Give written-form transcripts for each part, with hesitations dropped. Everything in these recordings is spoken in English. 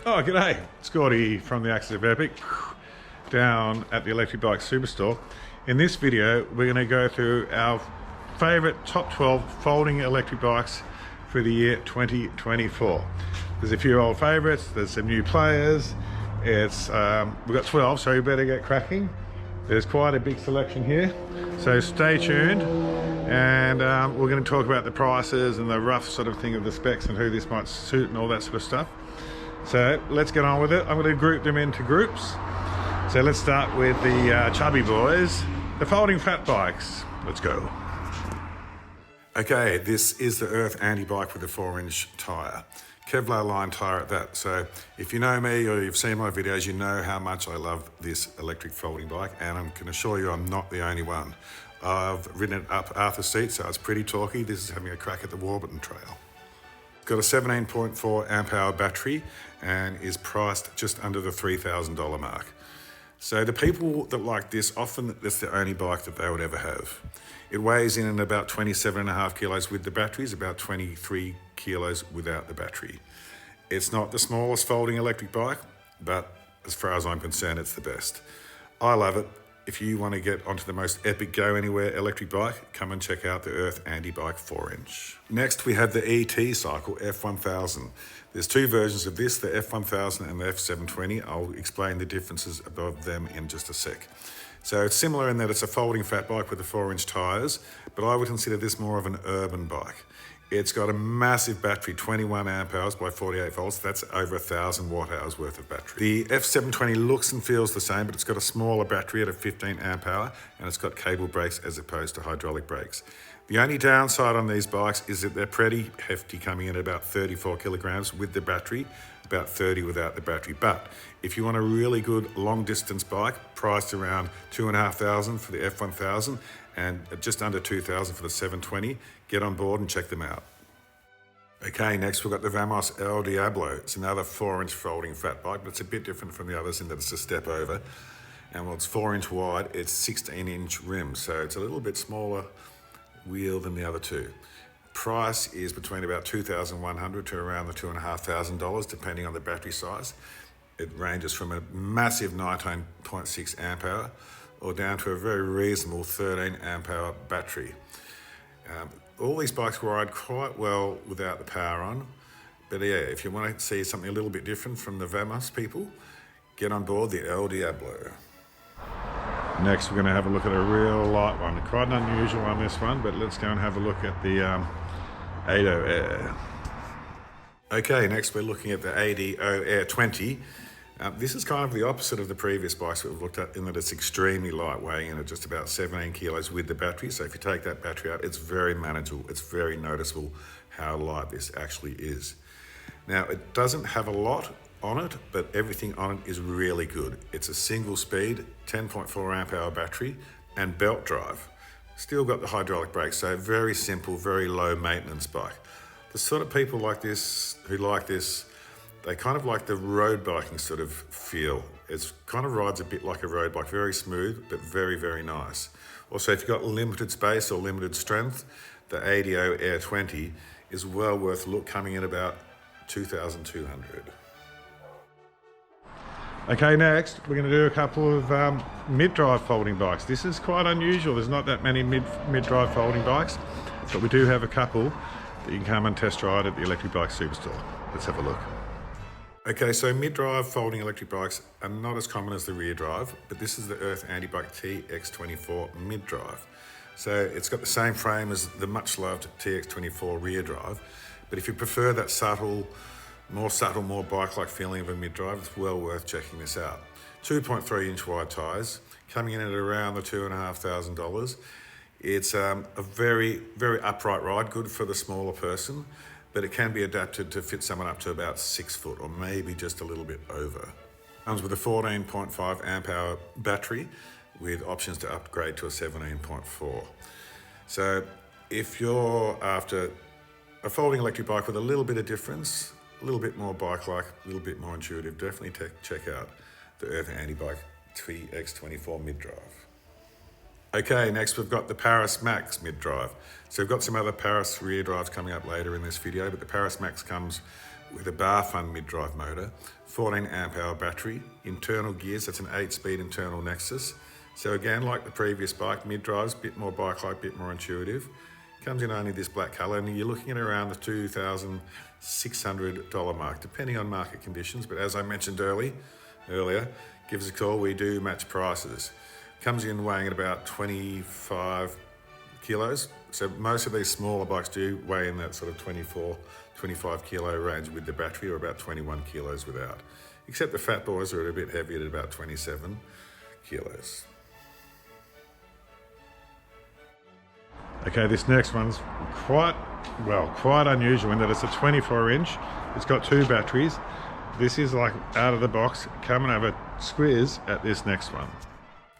Oh, g'day. Scotty from the Axis of Epic down at the Electric Bike Superstore. In this video, we're going to go through our favourite top 12 folding electric bikes for the year 2024. There's a few old favourites, there's some new players. We've got 12, so you better get cracking. There's quite a big selection here, so stay tuned. And we're going to talk about the prices and the rough sort of thing of the specs and who this might suit and all that sort of stuff. So let's get on with it. I'm going to group them into groups. So let's start with the chubby boys, the folding fat bikes. Let's go. Okay, this is the Earth Antebike with a 4-inch tyre. Kevlar line tyre at that. So if you know me or you've seen my videos, you know how much I love this electric folding bike, and I can assure you I'm not the only one. I've ridden it up Arthur's Seat, so it's pretty torquey. This is having a crack at the Warburton Trail. Got a 17.4 amp hour battery and is priced just under the $3,000 mark. So the people that like this, often that's the only bike that they would ever have. It weighs in at about 27.5 kilos with the batteries, about 23 kilos without the battery. It's not the smallest folding electric bike, but as far as I'm concerned, it's the best. I love it. If you want to get onto the most epic go anywhere electric bike, come and check out the Earth Antebike 4-inch. Next, we have the ET Cycle F1000. There's two versions of this, the F1000 and the F720. I'll explain the differences above them in just a sec. So it's similar in that it's a folding fat bike with the 4-inch tyres, but I would consider this more of an urban bike. It's got a massive battery, 21 amp hours by 48 volts. That's over 1,000 watt hours worth of battery. The F720 looks and feels the same, but it's got a smaller battery at a 15 amp hour, and it's got cable brakes as opposed to hydraulic brakes. The only downside on these bikes is that they're pretty hefty, coming in at about 34 kilograms with the battery, about 30 without the battery. But if you want a really good long distance bike, priced around $2,500 for the F1000 and just under $2,000 for the 720, get on board and check them out. Okay, next we've got the Vamos El Doblez. It's another 4-inch folding fat bike, but it's a bit different from the others in that it's a step over. And while it's 4-inch wide, it's 16-inch rims, so it's a little bit smaller wheel than the other two. Price is between about $2,100 to around the $2,500, depending on the battery size. It ranges from a massive 19.6 amp hour or down to a very reasonable 13 amp hour battery. All these bikes ride quite well without the power on, but yeah, if you want to see something a little bit different from the Vamos people, get on board the El Doblez. Next, we're going to have a look at a real light one. Quite an unusual on this one, but let's go and have a look at the ADO Air. Okay, next we're looking at the ADO Air 20. This is kind of the opposite of the previous bikes that we've looked at in that it's extremely light, weighing in at just about 17 kilos with the battery. So if you take that battery out, it's very manageable. It's very noticeable how light this actually is. Now, it doesn't have a lot on it, but everything on it is really good. It's a single speed, 10.4 amp hour battery and belt drive. Still got the hydraulic brakes, so very simple, very low maintenance bike. The sort of people like this, who like this, they kind of like the road biking sort of feel. It kind of rides a bit like a road bike, very smooth, but very, very nice. Also, if you've got limited space or limited strength, the ADO Air 20 is well worth a look, coming in about $2,200. Okay, next we're going to do a couple of mid-drive folding bikes. This is quite unusual. There's not that many mid-drive folding bikes, but we do have a couple that you can come and test ride at the Electric Bike Superstore. Let's have a look. Okay, so mid-drive folding electric bikes are not as common as the rear drive, but this is the Earth Antebike Tx24 mid-drive. So it's got the same frame as the much-loved Tx24 rear drive, but if you prefer that more bike-like feeling of a mid-drive, it's well worth checking this out. 2.3-inch wide tyres, coming in at around the $2,500. It's a very, very upright ride, good for the smaller person, but it can be adapted to fit someone up to about 6 foot or maybe just a little bit over. Comes with a 14.5 amp hour battery with options to upgrade to a 17.4. So if you're after a folding electric bike with a little bit of difference, a little bit more bike-like, a little bit more intuitive, definitely check out the Earth Antebike Tx24 mid-drive. Okay, next we've got the Paris Max mid-drive. So we've got some other Paris rear drives coming up later in this video, but the Paris Max comes with a bar fun mid-drive motor, 14 amp hour battery, internal gears, that's an 8-speed internal Nexus. So again, like the previous bike, mid-drives, bit more bike-like, bit more intuitive. Comes in only this black colour, and you're looking at around the $2,600 mark, depending on market conditions. But as I mentioned earlier, give us a call, we do match prices. Comes in weighing at about 25 kilos. So most of these smaller bikes do weigh in that sort of 24, 25 kilo range with the battery, or about 21 kilos without. Except the fat boys are a bit heavier at about 27 kilos. Okay, this next one's quite unusual in that it's a 24-inch. It's got 2 batteries. This is like out of the box. Come and have a squiz at this next one.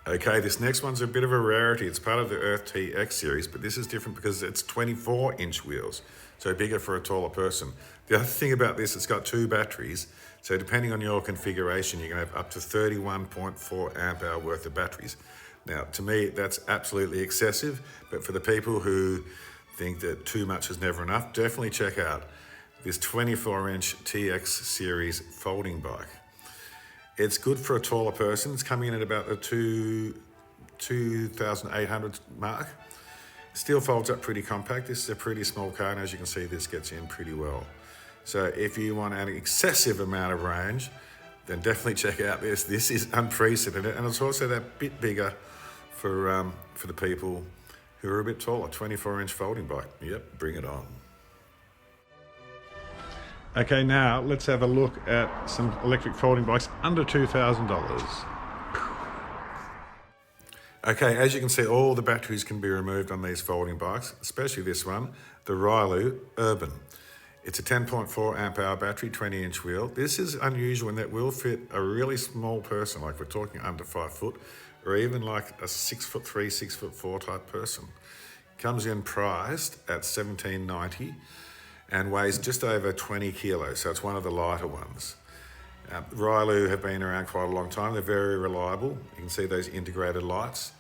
Okay, this next one's a bit of a rarity. It's part of the Earth TX series, but this is different because it's 24-inch wheels, so bigger for a taller person. The other thing about this, it's got 2 batteries, so depending on your configuration, you can have up to 31.4 amp hour worth of batteries. Now, to me, that's absolutely excessive, but for the people who think that too much is never enough, definitely check out this 24-inch TX series folding bike. It's good for a taller person. It's coming in at about the 2,800 mark. Still folds up pretty compact. This is a pretty small car, and as you can see, this gets in pretty well. So if you want an excessive amount of range, then definitely check out this. This is unprecedented, and it's also that bit bigger for the people who are a bit taller. 24-inch folding bike. Yep, bring it on. Okay, now let's have a look at some electric folding bikes under $2,000. Okay, as you can see, all the batteries can be removed on these folding bikes, especially this one, the Rylu Urban. It's a 10.4 amp hour battery, 20-inch wheel. This is unusual in that will fit a really small person, like we're talking under 5 foot, or even like a 6'3", 6'4" type person. Comes in priced at $1,790 and weighs just over 20 kilos, so it's one of the lighter ones. Rylu have been around quite a long time. They're very reliable. You can see those integrated lights.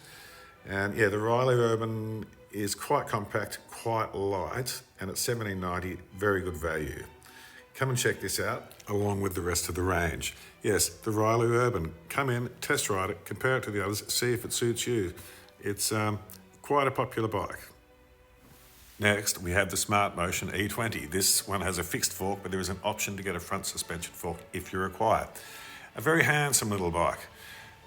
And yeah, the Rylu Urban is quite compact, quite light, and at $1,790, very good value. Come and check this out, along with the rest of the range. Yes, the Rylu Urban. Come in, test ride it, compare it to the others, see if it suits you. It's quite a popular bike. Next, we have the Smart Motion E20. This one has a fixed fork, but there is an option to get a front suspension fork if you require. A very handsome little bike.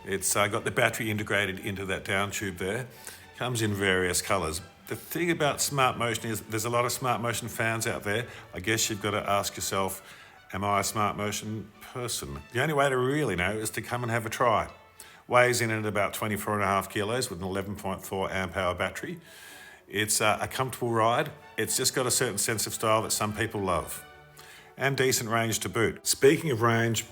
It's got the battery integrated into that down tube there. Comes in various colours. The thing about Smart Motion is there's a lot of Smart Motion fans out there. I guess you've got to ask yourself, am I a Smart Motion person? The only way to really know is to come and have a try. Weighs in at about 24.5 kilos with an 11.4 amp hour battery. It's a comfortable ride. It's just got a certain sense of style that some people love. And decent range to boot. Speaking of range,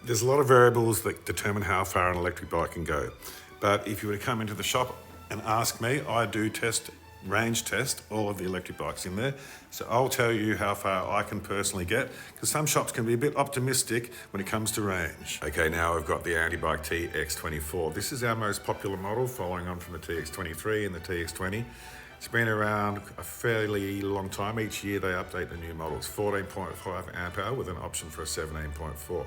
there's a lot of variables that determine how far an electric bike can go. But if you were to come into the shop and ask me, I do range test all of the electric bikes in there. So I'll tell you how far I can personally get, because some shops can be a bit optimistic when it comes to range. Okay, now I've got the Antebike Tx24. This is our most popular model, following on from the Tx23 and the Tx20. It's been around a fairly long time. Each year they update the new models. 14.5 amp hour with an option for a 17.4.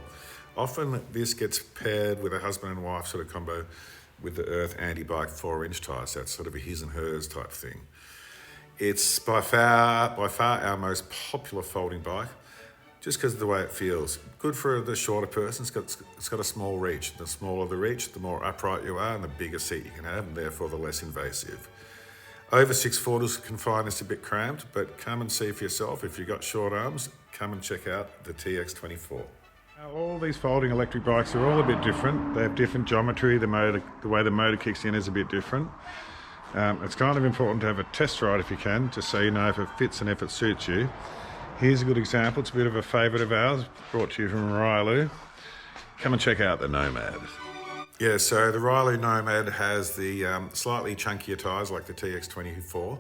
Often this gets paired with a husband and wife sort of combo with the Earth Antebike 4-inch tyres. That's sort of a his and hers type thing. It's by far our most popular folding bike, just because of the way it feels. Good for the shorter person. It's got a small reach. The smaller the reach, the more upright you are and the bigger seat you can have, and therefore the less invasive. Over 6'4" can find this a bit cramped, but come and see for yourself. If you've got short arms, come and check out the Tx24. Now, all these folding electric bikes are all a bit different. They have different geometry. The way the motor kicks in is a bit different. It's kind of important to have a test ride if you can, just so you know if it fits and if it suits you. Here's a good example. It's a bit of a favourite of ours, brought to you from Rylu. Come and check out the Nomad. Yeah, so the Rylu Nomad has the slightly chunkier tyres like the Tx24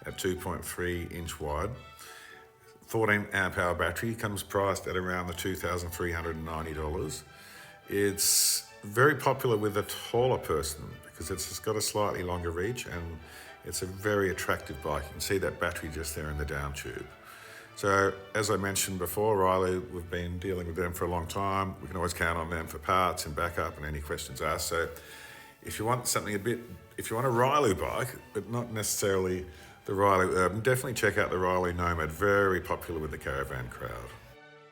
at 2.3-inch wide. 14 amp hour battery, comes priced at around the $2,390. It's very popular with a taller person because it's got a slightly longer reach and it's a very attractive bike. You can see that battery just there in the down tube. So as I mentioned before, Riley, we've been dealing with them for a long time. We can always count on them for parts and backup and any questions asked. So if you want something if you want a Riley bike, but not necessarily the Riley Urban, definitely check out the Riley Nomad, very popular with the Caravan crowd,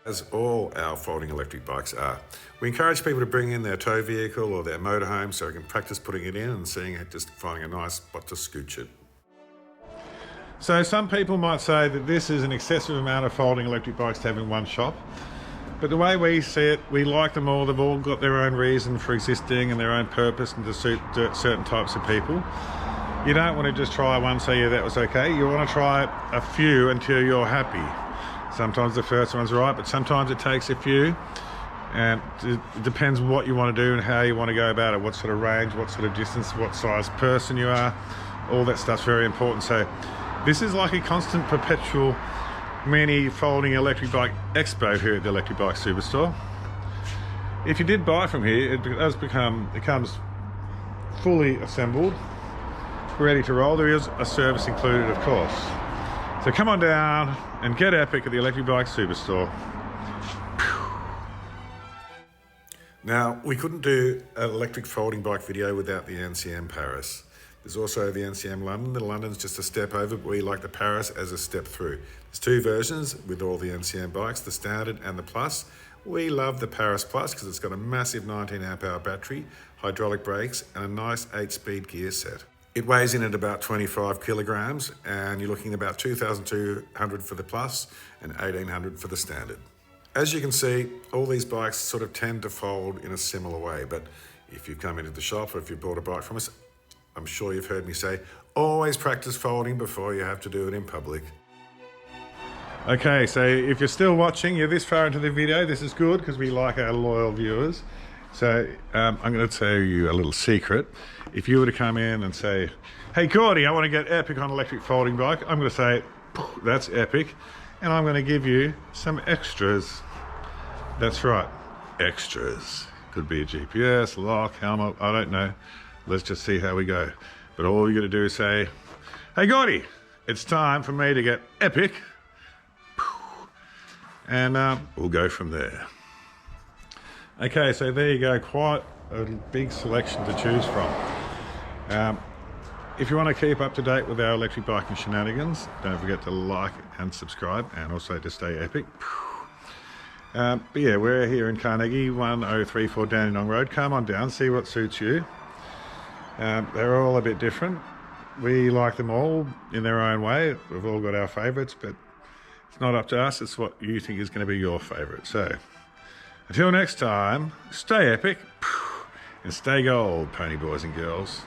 as all our folding electric bikes are. We encourage people to bring in their tow vehicle or their motorhome so they can practice putting it in and seeing it, just finding a nice spot to scooch it. So some people might say that this is an excessive amount of folding electric bikes to have in one shop. But the way we see it, we like them all. They've all got their own reason for existing and their own purpose and to suit certain types of people. You don't want to just try one, say, yeah, that was okay. You want to try a few until you're happy. Sometimes the first one's right, but sometimes it takes a few. And it depends what you want to do and how you want to go about it, what sort of range, what sort of distance, what size person you are. All that stuff's very important. So this is like a constant, perpetual mini folding electric bike expo here at the Electric Bike Superstore. If you did buy from here, it comes fully assembled, ready to roll. There is a service included, of course. So come on down and get epic at the Electric Bike Superstore. Now, we couldn't do an electric folding bike video without the NCM Paris. There's also the NCM London. The London's just a step over, but we like the Paris as a step through. There's two versions with all the NCM bikes, the Standard and the Plus. We love the Paris Plus because it's got a massive 19 amp hour battery, hydraulic brakes, and a nice 8-speed gear set. It weighs in at about 25 kilograms, and you're looking at about 2,200 for the Plus and 1,800 for the Standard. As you can see, all these bikes sort of tend to fold in a similar way, but if you've come into the shop or if you bought a bike from us, I'm sure you've heard me say, always practice folding before you have to do it in public. Okay, so if you're still watching, you're this far into the video, this is good because we like our loyal viewers. So I'm going to tell you a little secret. If you were to come in and say, hey Gordy, I want to get epic on electric folding bike, I'm going to say, that's epic, and I'm going to give you some extras. That's right, extras. Could be a GPS, lock, helmet, I don't know. Let's just see how we go. But all you got to do is say, hey Gordy, it's time for me to get epic. And we'll go from there. Okay, so there you go, quite a big selection to choose from. If you want to keep up to date with our electric biking shenanigans, don't forget to like and subscribe, and also to stay epic. But yeah, we're here in Carnegie, 1034 Dandenong Road. Come on down, see what suits you. They're all a bit different. We like them all in their own way. We've all got our favourites, but it's not up to us. It's what you think is going to be your favourite. So until next time, stay epic and stay gold, pony boys and girls.